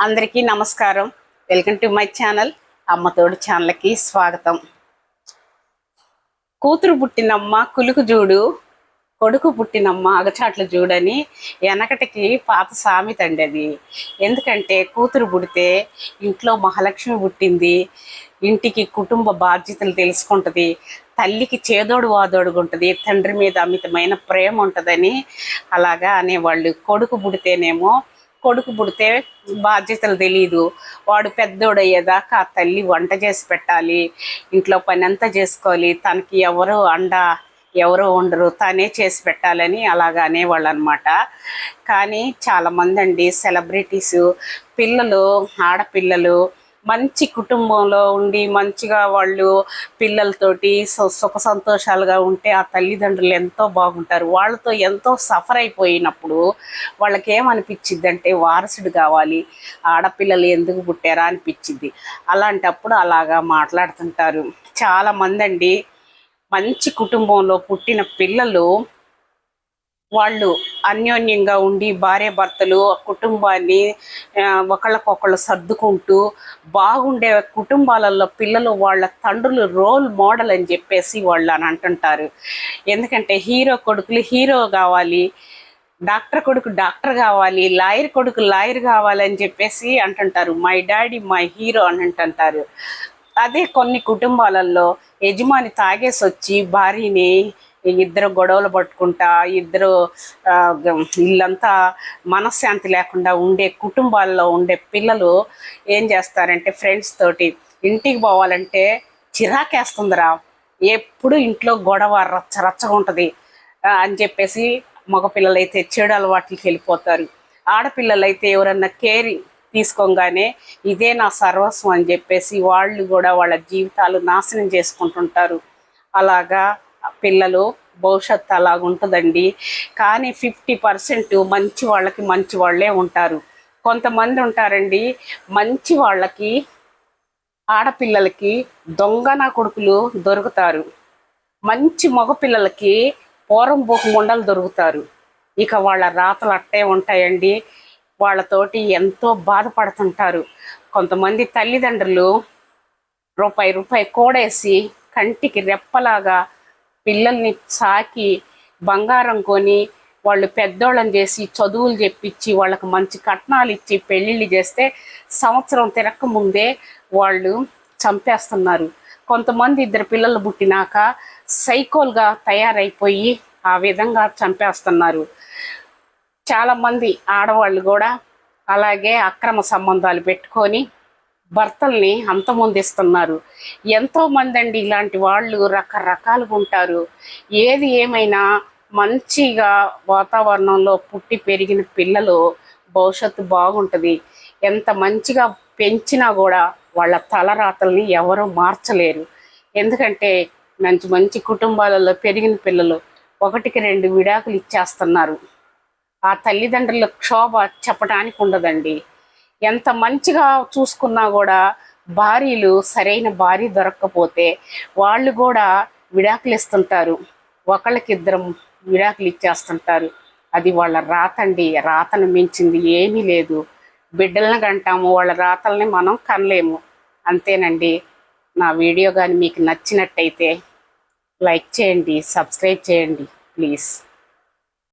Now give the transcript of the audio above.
అందరికీ నమస్కారం. Welcome to my channel. అమ్మతోడు ఛానల్కి స్వాగతం. కూతురు పుట్టినమ్మ కులుకు చూడు, కొడుకు పుట్టినమ్మ అగచాట్లు చూడని వెనకటికి పాత సామెత అండి అది. ఎందుకంటే కూతురు పుడితే ఇంట్లో మహాలక్ష్మి పుట్టింది, ఇంటికి కుటుంబ బాధ్యతలు తెలుసుకుంటుంది, తల్లికి చేదోడు వాదోడుగా ఉంటుంది, తండ్రి మీద అమితమైన ప్రేమ ఉంటుందని అలాగా అనేవాళ్ళు. కొడుకు పుడితే బాధ్యతలు తెలీదు, వాడు పెద్దోడయ్యేదాకా ఆ తల్లి వంట చేసి పెట్టాలి, ఇంట్లో పని అంతా చేసుకోవాలి, తనకి ఎవరు ఉండరు, తనే చేసి పెట్టాలని అలాగా అనేవాళ్ళు అనమాట. కానీ చాలామంది అండి సెలబ్రిటీసు ఆడపిల్లలు మంచి కుటుంబంలో ఉండి మంచిగా వాళ్ళు పిల్లలతోటి సుఖ సంతోషాలుగా ఉంటే ఆ తల్లిదండ్రులు ఎంతో బాగుంటారు. వాళ్ళతో ఎంతో సఫర్ అయిపోయినప్పుడు వాళ్ళకి ఏమనిపించిద్ది అంటే వారసుడు కావాలి, ఆడపిల్లలు ఎందుకు పుట్టారా అనిపించింది. అలాంటప్పుడు అలాగా మాట్లాడుతుంటారు చాలామంది అండి. మంచి కుటుంబంలో పుట్టిన పిల్లలు వాళ్ళు అన్యోన్యంగా ఉండి భార్యాభర్తలు కుటుంబాన్ని ఒకళ్ళకొకళ్ళు సర్దుకుంటూ బాగుండే కుటుంబాలలో పిల్లలు వాళ్ళ తండ్రులు రోల్ మోడల్ అని చెప్పేసి వాళ్ళు అని అంటుంటారు. ఎందుకంటే హీరో కొడుకులు హీరో కావాలి, డాక్టర్ కొడుకు డాక్టర్ కావాలి, లాయర్ కొడుకు లాయర్ కావాలని చెప్పేసి అంటుంటారు. మై డాడీ మై హీరో అని అంటుంటారు. అదే కొన్ని కుటుంబాలలో యజమాని తాగేసి వచ్చి భార్యని ఇద్దరు గొడవలు పట్టుకుంటా ఇల్లంతా మనశ్శాంతి లేకుండా ఉండే కుటుంబాల్లో ఉండే పిల్లలు ఏం చేస్తారంటే ఫ్రెండ్స్ తోటి ఇంటికి పోవాలంటే చిరాకేస్తుందిరా, ఎప్పుడు ఇంట్లో గొడవ రచ్చగా ఉంటుంది అని చెప్పేసి మగపిల్లలైతే చెడు అలవాట్లకి వెళ్ళిపోతారు. ఆడపిల్లలైతే ఎవరన్నా కేరింగ్ తీసుకోగానే ఇదే నా సర్వస్వం అని చెప్పేసి వాళ్ళు కూడా వాళ్ళ జీవితాలు నాశనం చేసుకుంటుంటారు. అలాగా పిల్లలు భవిష్యత్తు అలాగుంటుందండి. కానీ 50% మంచి వాళ్ళకి మంచి వాళ్ళే ఉంటారు. కొంతమంది ఉంటారండి మంచి వాళ్ళకి ఆడపిల్లలకి దొంగన కొడుకులు దొరుకుతారు, మంచి మగపిల్లలకి పూరం బోకు ముండలు దొరుకుతారు. ఇక వాళ్ళ రాతలు అట్టే ఉంటాయండి. వాళ్ళతోటి ఎంతో బాధపడుతుంటారు. కొంతమంది తల్లిదండ్రులు రూపాయి కూడేసి కంటికి రెప్పలాగా పిల్లల్ని సాకి బంగారం కొని వాళ్ళు పెద్దోళ్ళని చేసి చదువులు చెప్పించి వాళ్ళకి మంచి కట్నాలు ఇచ్చి పెళ్ళిళ్ళు చేస్తే సంవత్సరం తిరక్క ముందే వాళ్ళు చంపేస్తున్నారు. కొంతమంది ఇద్దరు పిల్లలు పుట్టినాక సైకోల్గా తయారైపోయి ఆ విధంగా చంపేస్తున్నారు. చాలామంది ఆడవాళ్ళు కూడా అలాగే అక్రమ సంబంధాలు పెట్టుకొని భర్తల్ని అంతమొందిస్తున్నారు. ఎంతోమంది అండి ఇలాంటి వాళ్ళు రకరకాలుగా ఉంటారు. ఏది ఏమైనా మంచిగా వాతావరణంలో పుట్టి పెరిగిన పిల్లలు భవిష్యత్తు బాగుంటుంది. ఎంత మంచిగా పెంచినా కూడా వాళ్ళ తలరాతల్ని ఎవరూ మార్చలేరు. ఎందుకంటే మంచి కుటుంబాలలో పెరిగిన పిల్లలు 1-2 విడాకులు ఇచ్చేస్తున్నారు. ఆ తల్లిదండ్రుల క్షోభ చెప్పడానికి ఉండదండి. ఎంత మంచిగా చూసుకున్నా కూడా భార్యలు సరైన భార్య దొరక్కపోతే వాళ్ళు కూడా విడాకులు ఇస్తుంటారు, ఒకళ్ళకిద్దరం విడాకులు ఇచ్చేస్తుంటారు. అది వాళ్ళ రాతండి. రాతను మించింది ఏమీ లేదు. బిడ్డలను కంటాము, వాళ్ళ రాతల్ని మనం కనలేము. అంతేనండి. నా వీడియో కానీ మీకు నచ్చినట్టయితే లైక్ చేయండి, సబ్స్క్రైబ్ చేయండి ప్లీజ్.